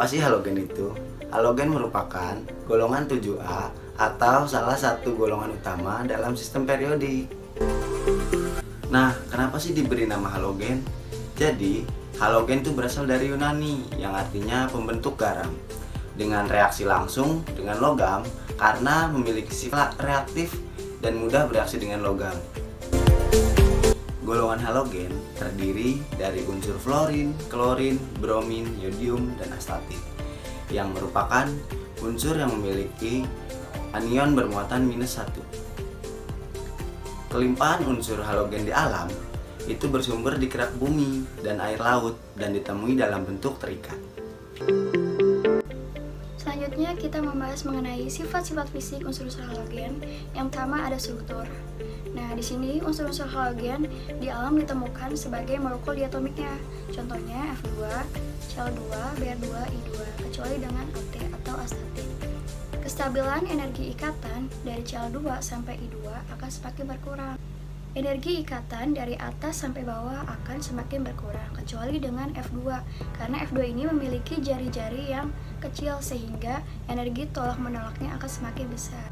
sih halogen itu? Halogen merupakan golongan 7A atau salah satu golongan utama dalam sistem periodik. Nah, kenapa sih diberi nama halogen? Jadi, halogen itu berasal dari Yunani yang artinya pembentuk garam dengan reaksi langsung dengan logam karena memiliki sifat reaktif dan mudah bereaksi dengan logam. Golongan halogen terdiri dari unsur fluorin, klorin, bromin, yodium, dan astatit yang merupakan unsur yang memiliki anion bermuatan -1. Kelimpahan unsur halogen di alam itu bersumber di kerak bumi dan air laut dan ditemui dalam bentuk terikat. Selanjutnya kita membahas mengenai sifat-sifat fisik unsur-unsur halogen. Yang pertama ada struktur. Nah, di sini unsur-unsur halogen di alam ditemukan sebagai molekul diatomiknya. Contohnya F2, Cl2, Br2, I2, kecuali dengan At atau astatit. Kestabilan energi ikatan dari Cl2 sampai I2 akan semakin berkurang. Energi ikatan dari atas sampai bawah akan semakin berkurang, kecuali dengan F2, karena F2 ini memiliki jari-jari yang kecil sehingga energi tolak-menolaknya akan semakin besar.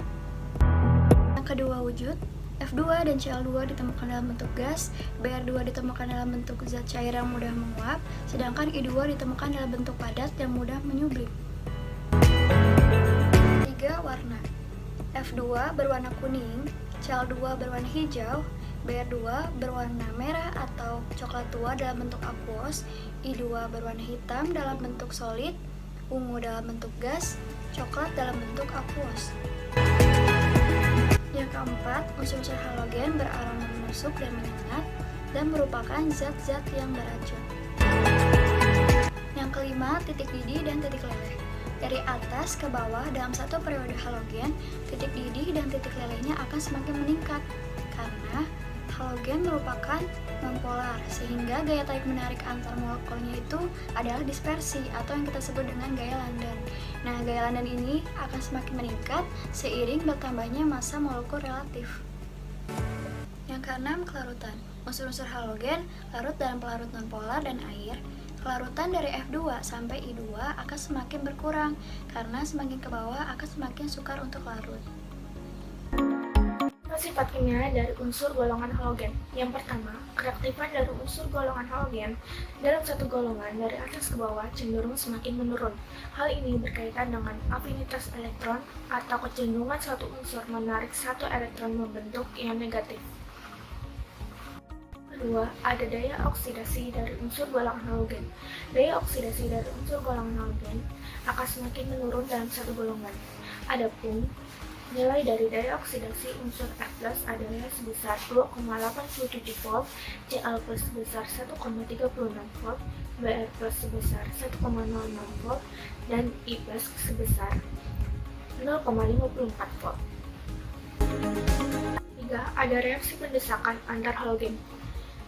Yang kedua wujud, F2 dan Cl2 ditemukan dalam bentuk gas, Br2 ditemukan dalam bentuk zat cair yang mudah menguap, sedangkan I2 ditemukan dalam bentuk padat yang mudah menyublim. 3. Warna. F2 berwarna kuning, Cl2 berwarna hijau, Br2 berwarna merah atau coklat tua dalam bentuk aqueous, I2 berwarna hitam dalam bentuk solid, ungu dalam bentuk gas, coklat dalam bentuk aqueous. Yang keempat, unsur-unsur halogen beraroma menusuk dan menyengat dan merupakan zat-zat yang beracun. Yang kelima, titik didih dan titik leleh. Dari atas ke bawah dalam satu periode halogen, titik didih dan titik lelehnya akan semakin meningkat karena halogen merupakan nonpolar, sehingga gaya tarik menarik antar molekulnya itu adalah dispersi atau yang kita sebut dengan gaya London. Nah, gaya London ini akan semakin meningkat seiring bertambahnya massa molekul relatif. Yang keenam, kelarutan. Unsur-unsur halogen larut dalam pelarut nonpolar dan air. Kelarutan dari F2 sampai I2 akan semakin berkurang karena semakin ke bawah akan semakin sukar untuk larut. Sifat kimia dari unsur golongan halogen. Yang pertama, kereaktifan dari unsur golongan halogen dalam satu golongan dari atas ke bawah cenderung semakin menurun. Hal ini berkaitan dengan afinitas elektron atau kecenderungan suatu unsur menarik satu elektron membentuk ion negatif. Kedua, ada daya oksidasi dari unsur golongan halogen. Daya oksidasi dari unsur golongan halogen akan semakin menurun dalam satu golongan. Adapun nilai dari daya oksidasi unsur F+ adalah sebesar 2,87 volt, Cl+ sebesar 1,36 volt, Br+ sebesar 1,06 volt, dan I+ sebesar 0,54 volt. 3. Ada reaksi pendesakan antar halogen.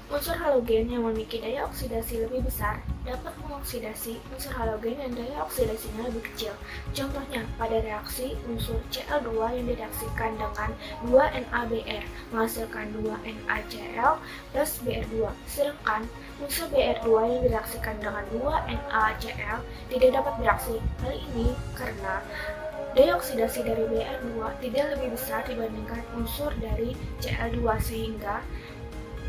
Unsur halogen yang memiliki daya oksidasi lebih besar dapat mengoksidasi unsur halogen yang daya oksidasinya lebih kecil. Contohnya, pada reaksi unsur Cl2 yang direaksikan dengan 2NaBr menghasilkan 2NaCl plus Br2, sedangkan unsur Br2 yang direaksikan dengan 2NaCl tidak dapat bereaksi. Hal ini karena daya oksidasi dari Br2 tidak lebih besar dibandingkan unsur dari Cl2 sehingga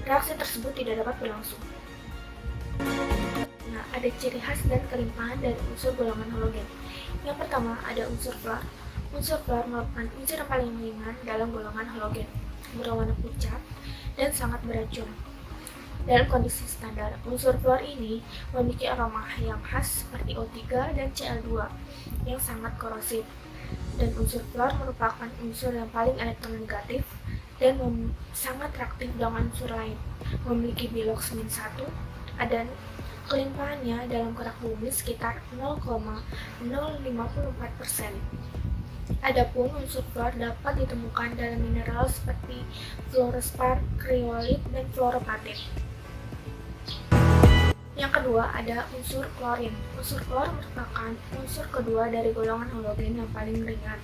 reaksi tersebut tidak dapat berlangsung. Nah, ada ciri khas dan kelimpahan dari unsur golongan halogen. Yang pertama, ada unsur fluor. Unsur fluor merupakan unsur yang paling ringan dalam golongan halogen, berwarna pucat dan sangat beracun. Dalam kondisi standar, unsur fluor ini memiliki aroma yang khas seperti O3 dan Cl2 yang sangat korosif. Dan unsur fluor merupakan unsur yang paling elektronegatif dan sangat reaktif dengan unsur lain, memiliki bilox -1, dan kelimpahannya dalam kerak bumi sekitar 0,054%. Adapun unsur fluor dapat ditemukan dalam mineral seperti fluorspar, kriolit, dan fluoropatit. Yang kedua ada unsur klorin. Unsur klor merupakan unsur kedua dari golongan halogen yang paling ringan.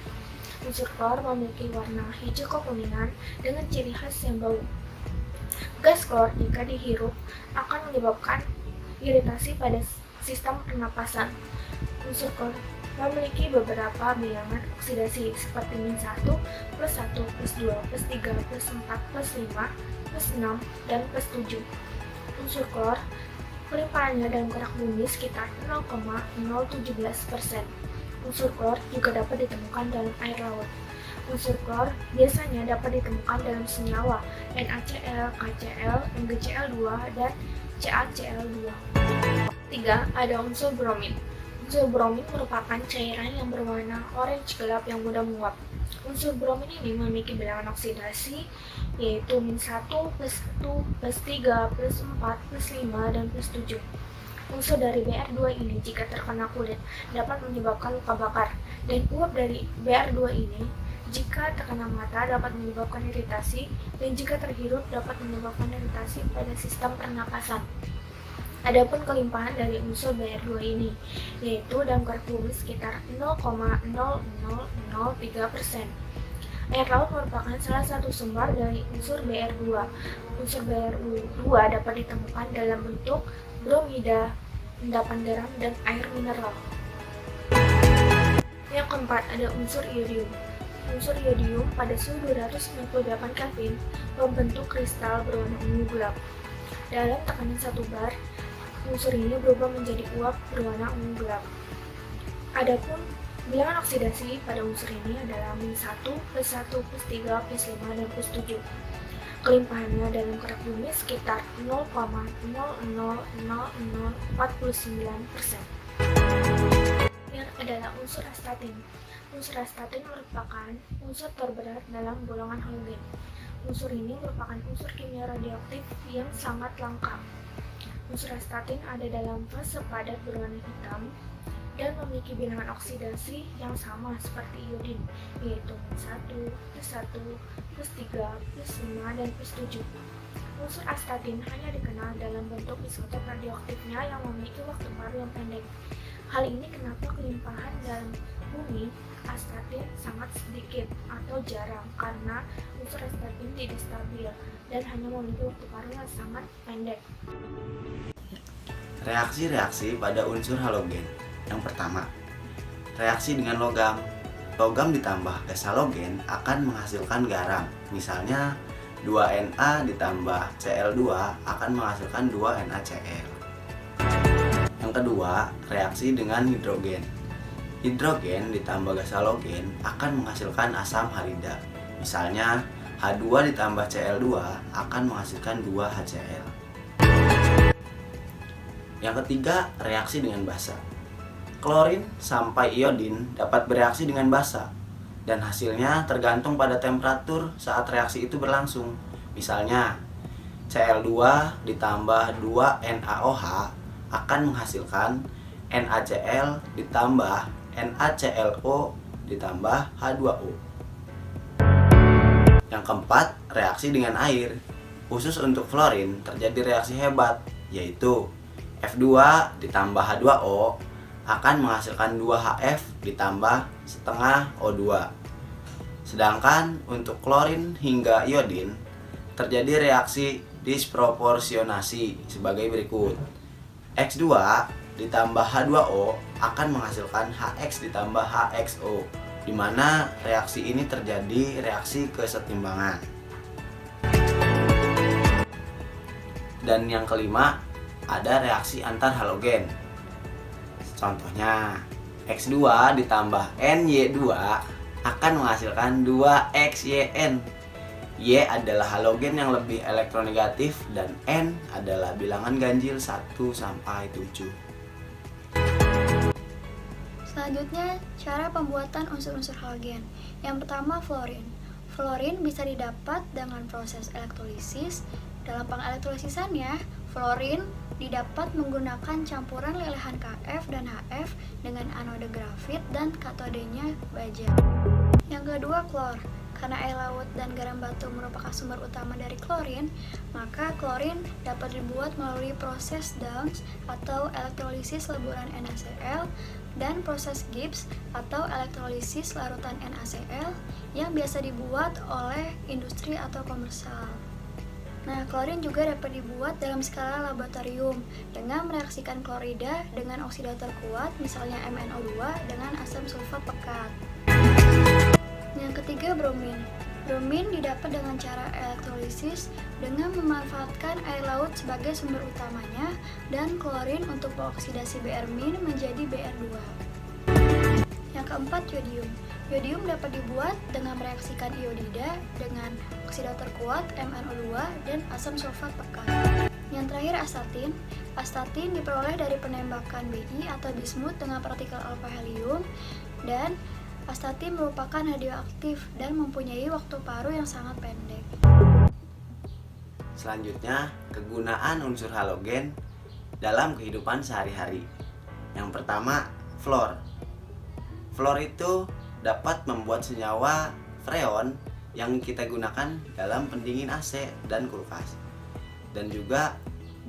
Unsur klor memiliki warna hijau kekuningan dengan ciri khas yang bau. Gas klor jika dihirup akan menyebabkan iritasi pada sistem pernapasan. Unsur klor memiliki beberapa bilangan oksidasi seperti -1, +1, +2, +3, +4, +5, +6, dan +7. Unsur klor kelimpahannya dalam kerak bumi sekitar 0,017%. Unsur klor juga dapat ditemukan dalam air laut. Unsur klor biasanya dapat ditemukan dalam senyawa NaCl, KCl, MgCl2, dan CaCl2. 3. Ada unsur bromin. Unsur bromin merupakan cairan yang berwarna orange gelap yang mudah menguap. Unsur bromin ini memiliki bilangan oksidasi yaitu -1, +1, +3, +4, +5, dan +7. Unsur dari Br2 ini jika terkena kulit dapat menyebabkan luka bakar, dan uap dari Br2 ini jika terkena mata dapat menyebabkan iritasi, dan jika terhirup dapat menyebabkan iritasi pada sistem pernapasan. Adapun kelimpahan dari unsur Br2 ini yaitu dalam kerak bumi sekitar 0,0003%. Air laut merupakan salah satu sumber dari unsur Br2. Unsur Br2 dapat ditemukan dalam bentuk bromida, endapan garam, dan air mineral. Yang keempat, ada unsur iodium. Unsur iodium pada suhu 298 Kelvin membentuk kristal berwarna ungu gelap. Dalam tekanan 1 bar, unsur ini berubah menjadi uap berwarna ungu gelap. Adapun bilangan oksidasi pada unsur ini adalah -1, +1, +3, +5, dan +7. Kelimpahannya dalam kerak bumi sekitar 0,00049%. Yang adalah unsur astatin. Unsur astatin merupakan unsur terberat dalam golongan halogen. Unsur ini merupakan unsur kimia radioaktif yang sangat langka. Unsur astatin ada dalam fase padat berwarna hitam dan memiliki bilangan oksidasi yang sama seperti iodin, yaitu -1, +1, +3, +5, dan +7. Unsur astatin hanya dikenal dalam bentuk isotop radioaktifnya yang memiliki waktu paruh yang pendek. Hal ini kenapa kelimpahan dalam bumi astatin sangat sedikit atau jarang, karena unsur astatin tidak stabil dan hanya memiliki waktu paruh yang sangat pendek. Reaksi-reaksi pada unsur halogen. Yang pertama, reaksi dengan logam. Logam ditambah gas halogen akan menghasilkan garam. Misalnya 2Na ditambah Cl2 akan menghasilkan 2NaCl. Yang kedua, reaksi dengan hidrogen. Hidrogen ditambah gas halogen akan menghasilkan asam halida. Misalnya H2 ditambah Cl2 akan menghasilkan 2HCl. Yang ketiga, reaksi dengan basa. Klorin sampai iodin dapat bereaksi dengan basa, dan hasilnya tergantung pada temperatur saat reaksi itu berlangsung. Misalnya, Cl2 ditambah 2NaOH akan menghasilkan NaCl ditambah NaClO ditambah H2O. Yang keempat, reaksi dengan air. Khusus untuk fluorin terjadi reaksi hebat, yaitu F2 ditambah H2O akan menghasilkan 2HF ditambah setengah O2. Sedangkan untuk klorin hingga iodin terjadi reaksi disproporsionasi sebagai berikut. X2 ditambah H2O akan menghasilkan HX ditambah HXO, di mana reaksi ini terjadi reaksi kesetimbangan. Dan yang kelima, ada reaksi antar halogen. Contohnya, X2 ditambah NY2 akan menghasilkan 2XYN. Y adalah halogen yang lebih elektronegatif dan N adalah bilangan ganjil 1-7. Selanjutnya, cara pembuatan unsur-unsur halogen. Yang pertama, fluorin. Fluorin bisa didapat dengan proses elektrolisis. Dalam pengelektrolisannya, fluorin didapat menggunakan campuran lelehan Kf dan Hf dengan anode grafit dan katodenya baja. Yang kedua, klor. Karena air laut dan garam batu merupakan sumber utama dari klorin, maka klorin dapat dibuat melalui proses Downs atau elektrolisis leburan NaCl dan proses Gibbs atau elektrolisis larutan NaCl yang biasa dibuat oleh industri atau komersial. Nah, klorin juga dapat dibuat dalam skala laboratorium dengan mereaksikan klorida dengan oksidator kuat, misalnya MnO2 dengan asam sulfat pekat. Yang ketiga, bromin. Bromin didapat dengan cara elektrolisis dengan memanfaatkan air laut sebagai sumber utamanya dan klorin untuk mengoksidasi Br- menjadi Br2. Yang keempat, yodium. Yodium dapat dibuat dengan mereaksikan iodida dengan oksidator kuat MnO2 dan asam sulfat pekat. Yang terakhir, astatin. Astatin diperoleh dari penembakan Bi atau bismut dengan partikel alfa helium, dan astatin merupakan radioaktif dan mempunyai waktu paruh yang sangat pendek. Selanjutnya, kegunaan unsur halogen dalam kehidupan sehari-hari. Yang pertama, fluor. Fluor itu dapat membuat senyawa freon yang kita gunakan dalam pendingin AC dan kulkas. Dan juga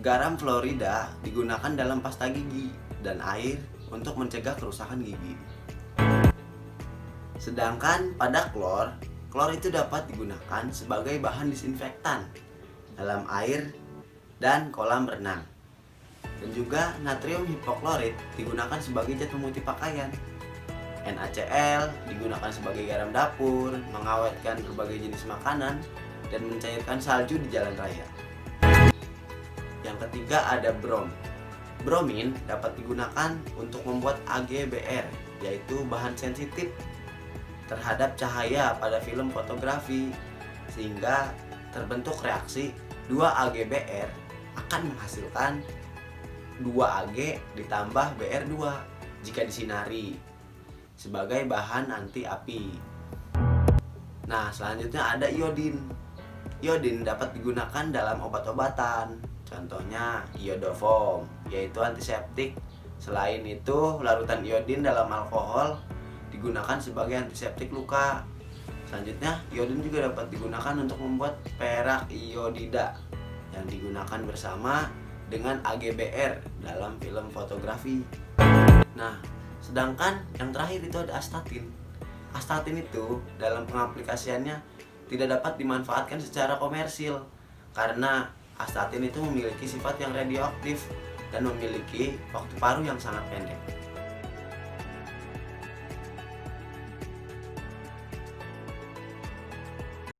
garam fluorida digunakan dalam pasta gigi dan air untuk mencegah kerusakan gigi. Sedangkan pada klor itu dapat digunakan sebagai bahan disinfektan dalam air dan kolam renang. Dan juga natrium hipoklorit digunakan sebagai zat pemutih pakaian. NaCl digunakan sebagai garam dapur, mengawetkan berbagai jenis makanan, dan mencairkan salju di jalan raya. Yang ketiga ada brom. Bromin dapat digunakan untuk membuat AgBr, yaitu bahan sensitif terhadap cahaya pada film fotografi, sehingga terbentuk reaksi 2AgBr akan menghasilkan 2Ag ditambah Br2 jika disinari sebagai bahan anti api. Nah, selanjutnya ada iodin. Iodin dapat digunakan dalam obat-obatan, contohnya iodoform, yaitu antiseptik. Selain itu, larutan iodin dalam alkohol digunakan sebagai antiseptik luka. Selanjutnya, iodin juga dapat digunakan untuk membuat perak iodida yang digunakan bersama dengan AgBr dalam film fotografi. Nah, sedangkan yang terakhir itu ada astatin. Astatin itu dalam pengaplikasiannya tidak dapat dimanfaatkan secara komersil karena astatin itu memiliki sifat yang radioaktif dan memiliki waktu paruh yang sangat pendek.